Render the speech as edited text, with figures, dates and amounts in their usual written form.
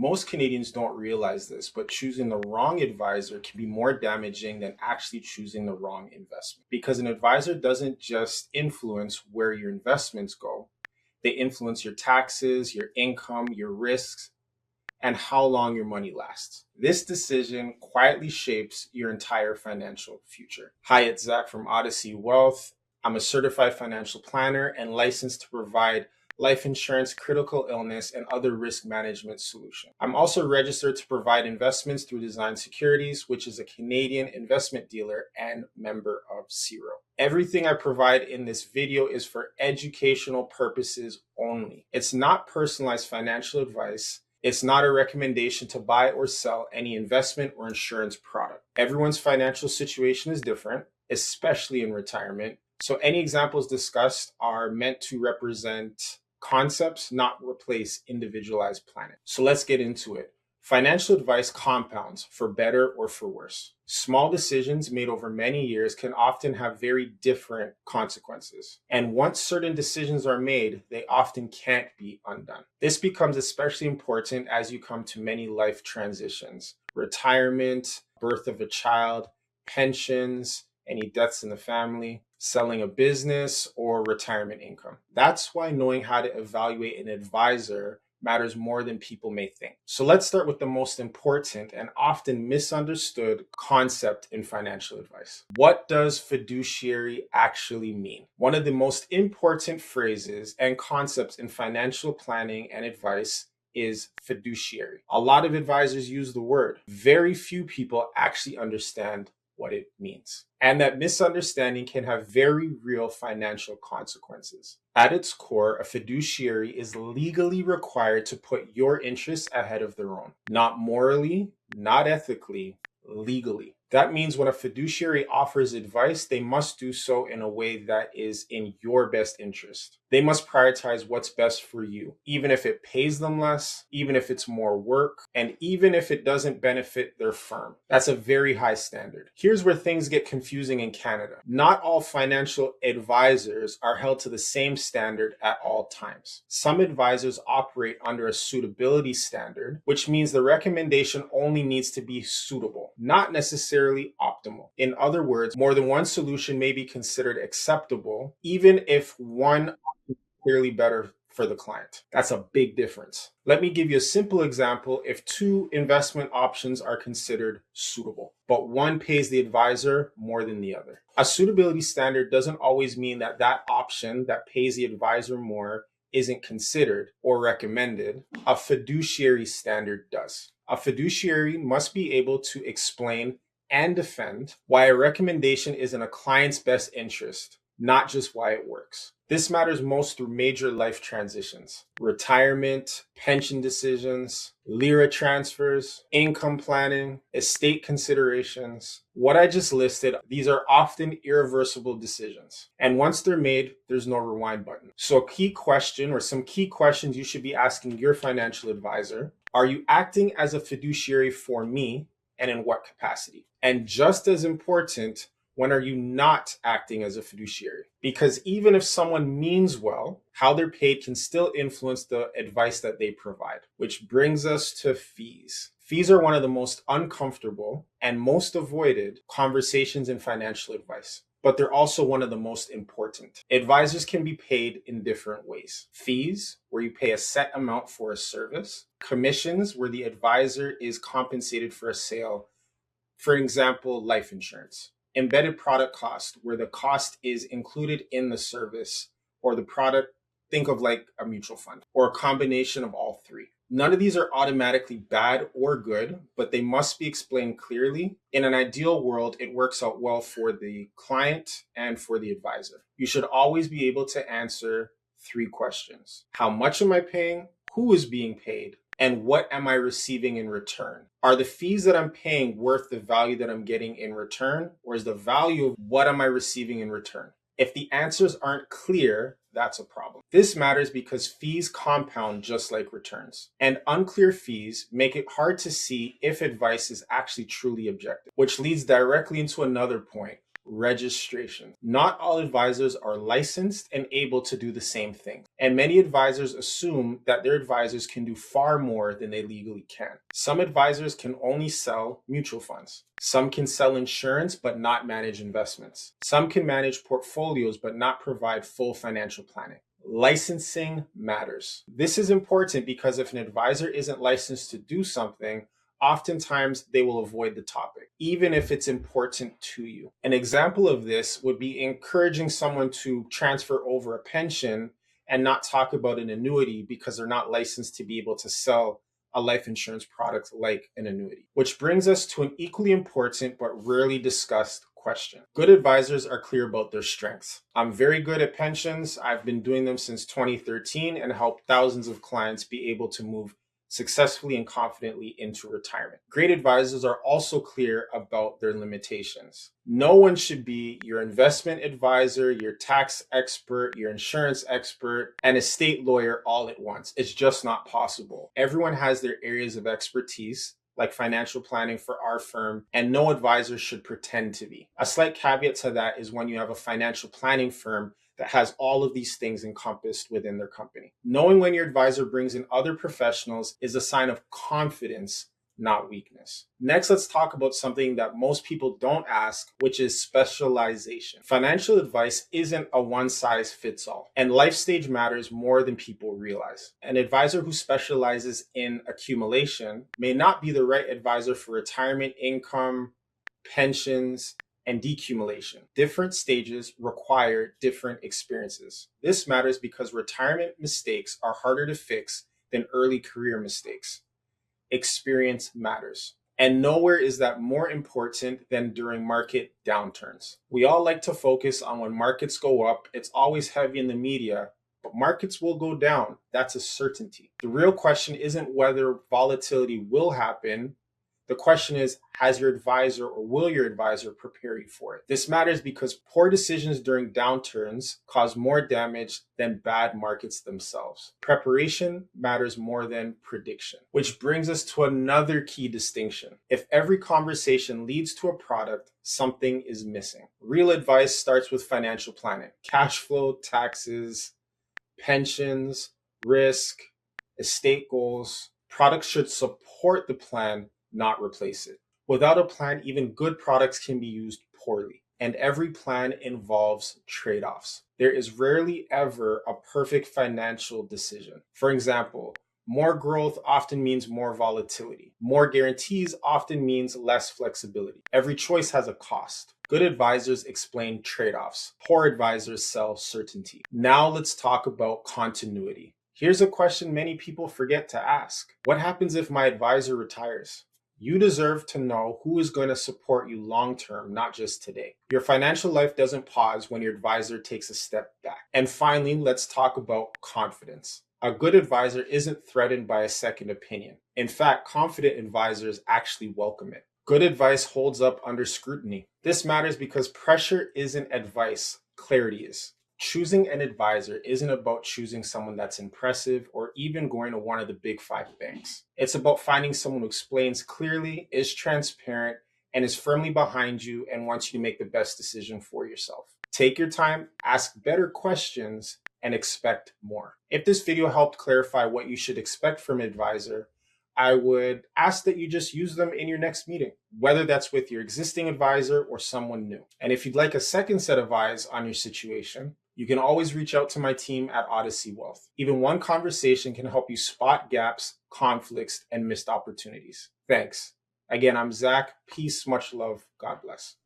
Most Canadians don't realize this, but choosing the wrong advisor can be more damaging than actually choosing the wrong investment. Because an advisor doesn't just influence where your investments go, they influence your taxes, your income, your risks, and how long your money lasts. This decision quietly shapes your entire financial future. Hi, it's Zach from Odyssey Wealth. I'm a certified financial planner and licensed to provide life insurance, critical illness, and other risk management solutions. I'm also registered to provide investments through Design Securities, which is a Canadian investment dealer and member of CIRO. Everything I provide in this video is for educational purposes only. It's not personalized financial advice. It's not a recommendation to buy or sell any investment or insurance product. Everyone's financial situation is different, especially in retirement. So any examples discussed are meant to represent concepts, not replace individualized planning. So let's get into it. Financial advice compounds for better or for worse. Small decisions made over many years can often have very different consequences. And once certain decisions are made, they often can't be undone. This becomes especially important as you come to many life transitions: retirement, birth of a child, pensions, any deaths in the family, selling a business, or retirement income. That's why knowing how to evaluate an advisor matters more than people may think. So let's start with the most important and often misunderstood concept in financial advice. What does fiduciary actually mean? One of the most important phrases and concepts in financial planning and advice is fiduciary. A lot of advisors use the word. Very few people actually understand what it means. And that misunderstanding can have very real financial consequences. At its core, a fiduciary is legally required to put your interests ahead of their own. Not morally, not ethically, legally. That means when a fiduciary offers advice, they must do so in a way that is in your best interest. They must prioritize what's best for you, even if it pays them less, even if it's more work, and even if it doesn't benefit their firm. That's a very high standard. Here's where things get confusing in Canada. Not all financial advisors are held to the same standard at all times. Some advisors operate under a suitability standard, which means the recommendation only needs to be suitable, not necessarily optimal. In other words, more than one solution may be considered acceptable, even if one is clearly better for the client. That's a big difference. Let me give you a simple example. If two investment options are considered suitable, but one pays the advisor more than the other. A suitability standard doesn't always mean that that option that pays the advisor more isn't considered or recommended. A fiduciary standard does. A fiduciary must be able to explain and defend why a recommendation is in a client's best interest, not just why it works. This matters most through major life transitions: retirement, pension decisions, LIRA transfers, income planning, estate considerations. What I just listed, these are often irreversible decisions. And once they're made, there's no rewind button. So a key question, or some key questions you should be asking your financial advisor: are you acting as a fiduciary for me, and in what capacity? And just as important, when are you not acting as a fiduciary? Because even if someone means well, how they're paid can still influence the advice that they provide. Which brings us to fees. Fees are one of the most uncomfortable and most avoided conversations in financial advice, but they're also one of the most important. Advisors can be paid in different ways. Fees, where you pay a set amount for a service. Commissions, where the advisor is compensated for a sale. For example, life insurance. Embedded product cost, where the cost is included in the service or the product. Think of like a mutual fund, or a combination of all three. None of these are automatically bad or good, but they must be explained clearly. In an ideal world, it works out well for the client and for the advisor. You should always be able to answer three questions: how much am I paying? Who is being paid? And what am I receiving in return? Are the fees that I'm paying worth the value that I'm getting in return? Or is the value of what am I receiving in return? If the answers aren't clear, that's a problem. This matters because fees compound just like returns. And unclear fees make it hard to see if advice is actually truly objective, which leads directly into another point: registration. Not all advisors are licensed and able to do the same thing. And many advisors assume that their advisors can do far more than they legally can. Some advisors can only sell mutual funds. Some can sell insurance but not manage investments. Some can manage portfolios but not provide full financial planning. Licensing matters. This is important because if an advisor isn't licensed to do something, oftentimes they will avoid the topic, even if it's important to you. An example of this would be encouraging someone to transfer over a pension and not talk about an annuity because they're not licensed to be able to sell a life insurance product like an annuity. Which brings us to an equally important but rarely discussed question. Good advisors are clear about their strengths. I'm very good at pensions. I've been doing them since 2013 and helped thousands of clients be able to move successfully and confidently into retirement. Great advisors are also clear about their limitations. No one should be your investment advisor, your tax expert, your insurance expert, and estate lawyer all at once. It's just not possible. Everyone has their areas of expertise, like financial planning for our firm, and no advisor should pretend to be. A slight caveat to that is when you have a financial planning firm that has all of these things encompassed within their company. Knowing when your advisor brings in other professionals is a sign of confidence, not weakness. Next, let's talk about something that most people don't ask, which is specialization. Financial advice isn't a one-size-fits-all, and life stage matters more than people realize. An advisor who specializes in accumulation may not be the right advisor for retirement income, pensions, and decumulation. Different stages require different experiences. This matters because retirement mistakes are harder to fix than early career mistakes. Experience matters. And nowhere is that more important than during market downturns. We all like to focus on when markets go up. It's always heavy in the media, but markets will go down. That's a certainty. The real question isn't whether volatility will happen. The question is, has your advisor or will your advisor prepare you for it? This matters because poor decisions during downturns cause more damage than bad markets themselves. Preparation matters more than prediction, which brings us to another key distinction. If every conversation leads to a product, something is missing. Real advice starts with financial planning, cash flow, taxes, pensions, risk, estate goals. Products should support the plan, not replace it. Without a plan, even good products can be used poorly. And every plan involves trade-offs. There is rarely ever a perfect financial decision. For example, more growth often means more volatility. More guarantees often means less flexibility. Every choice has a cost. Good advisors explain trade-offs. Poor advisors sell certainty. Now let's talk about continuity. Here's a question many people forget to ask. What happens if my advisor retires? You deserve to know who is going to support you long-term, not just today. Your financial life doesn't pause when your advisor takes a step back. And finally, let's talk about confidence. A good advisor isn't threatened by a second opinion. In fact, confident advisors actually welcome it. Good advice holds up under scrutiny. This matters because pressure isn't advice, clarity is. Choosing an advisor isn't about choosing someone that's impressive or even going to one of the big 5 banks. It's about finding someone who explains clearly, is transparent, and is firmly behind you and wants you to make the best decision for yourself. Take your time, ask better questions, and expect more. If this video helped clarify what you should expect from an advisor, I would ask that you just use them in your next meeting, whether that's with your existing advisor or someone new. And if you'd like a second set of eyes on your situation, you can always reach out to my team at Odyssey Wealth. Even one conversation can help you spot gaps, conflicts, and missed opportunities. Thanks. Again, I'm Zach. Peace, much love. God bless.